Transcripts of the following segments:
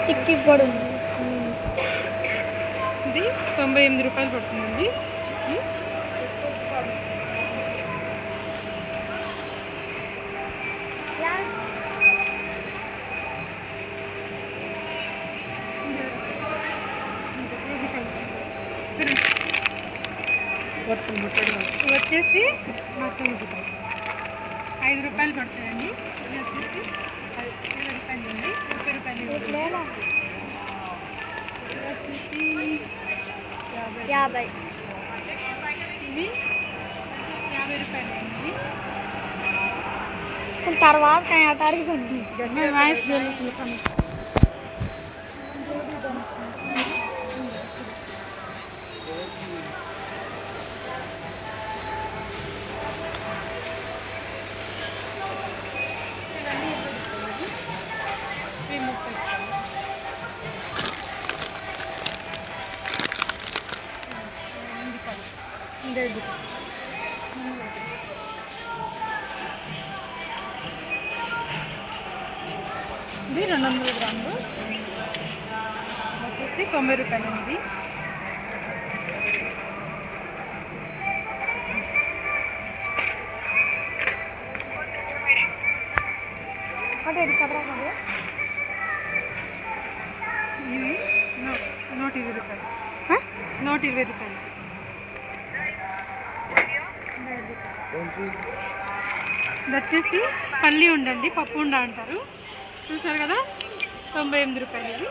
Chickies కూడా ఉంది. ఇది 98 రూపాయలు పడుతుందండి చిక్కీ. వచ్చేసి మసాలా రూపాయలు 5 రూపాయలు పడుతాయండి. ఇది వచ్చేసి 20 రూపాయలు అండి. 30 రూపాయలు వచ్చేసి 50. ఇవి 50 రూపాయలు అండి. అసలు తర్వాత అడిగి వాయిస్ వెళ్ళి ఇది 200 గ్రాములు వచ్చేసి 90 రూపాయలు అండి. ఇవి 120 రూపాయలు. 120 రూపాయలు. ఇది వచ్చేసి పల్లి ఉండండి, పప్పు ఉండ అంటారు. చూసారు కదా, 98 రూపాయలు.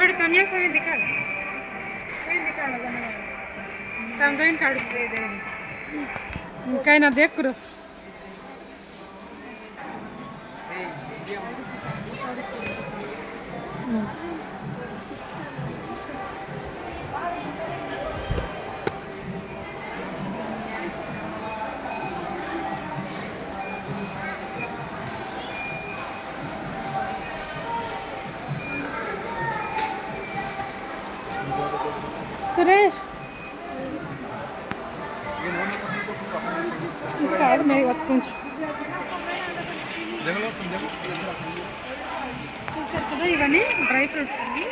ఇది कन्यास्वामी दिखा तमगन काढ़ कहीं ना देख करो सुरेश कार्ड मेरे वक्त कुछ చూసారు కదా, ఇవన్నీ డ్రై ఫ్రూట్స్ అండి.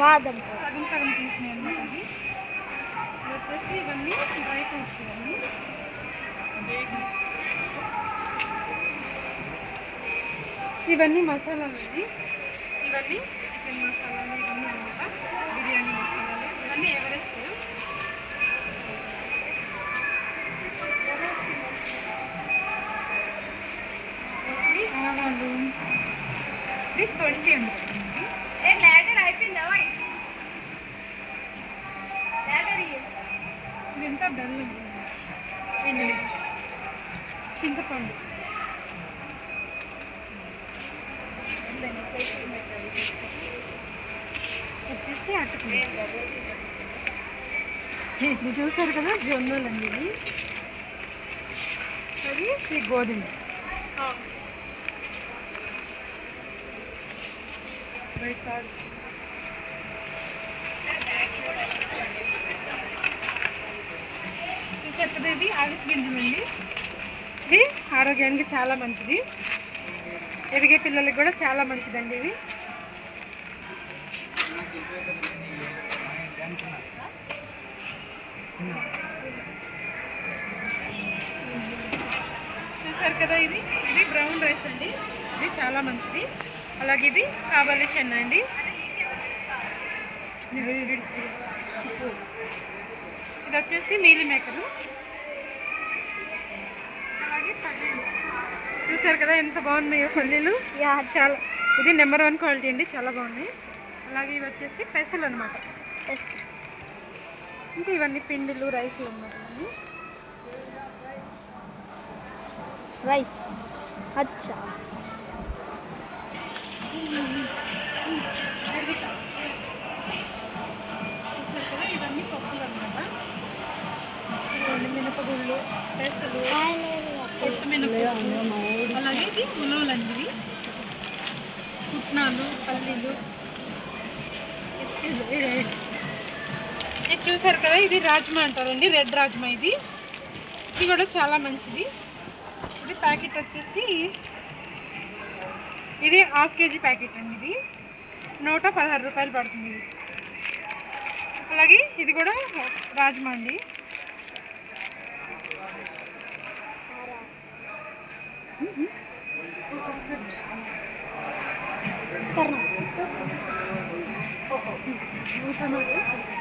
బాదం సగం సగం చేసినాయి అన్నమాట. ఇది వచ్చేసి ఇవన్నీ డ్రై ఫ్రూట్స్. ఇవన్నీ మసాలాలు అండి. ఇవన్నీ చికెన్ మసాలాలు, ఇవన్నీ అన్నమాట బిర్యానీ మసాలాలు. ఇవన్నీ ఎవరెస్ట్. ఆవాలు, ఇది సొంటి అండి. ఇది ఎంత డల్ ఎండుమిర్చి, చింతపండు, వచ్చేసి అటుకులు. ఇది చూసారు కదా, జొన్నలు అండి. ఇది అది ఈ గోధుమ. చూసారు ఇది అవిసె గింజలు అండి. ఇది ఆరోగ్యానికి చాలా మంచిది, ఎదిగే పిల్లలకి కూడా చాలా మంచిదండి. ఇది చూసారు కదా, ఇది బ్రౌన్ రైస్ అండి. ఇది చాలా మంచిది. అలాగే ఇది కాబలి చెన్న అండి. ఇది వచ్చేసి మీల్ మేకరు. అలాగే పల్లీలు చూసారు కదా ఎంత బాగున్నాయో పల్లీలు. యా చాలా ఇది నెంబర్ 1 క్వాలిటీ అండి, చాలా బాగున్నాయి. అలాగే ఇవి వచ్చేసి పెసలు అనమాట. ఇంకా ఇవన్నీ పిండిలు రైస్లు అనమాట. రైస్ అచ్చా. చూసారు కదా ఇవన్నీ పప్పులు అనమాట. ఇవన్నీ మినపగుళ్ళు, పెసలు, పొట్టు మినపప్పు, అలాగే ఇది ఉలవలండి. ఇవి పుట్నాలు, పల్లీలు. ఇది చూసారు కదా ఇది రాజ్మా అంటారండి, రెడ్ రాజ్మా. ఇది కూడా చాలా మంచిది. ఇది ప్యాకెట్ వచ్చేసి ఇది 1/2 kg ప్యాకెట్ అండి. ఇది 116 రూపాయలు పడుతుంది. ఇది అలాగే ఇది కూడా రాజ్మా అండి. కర్ణ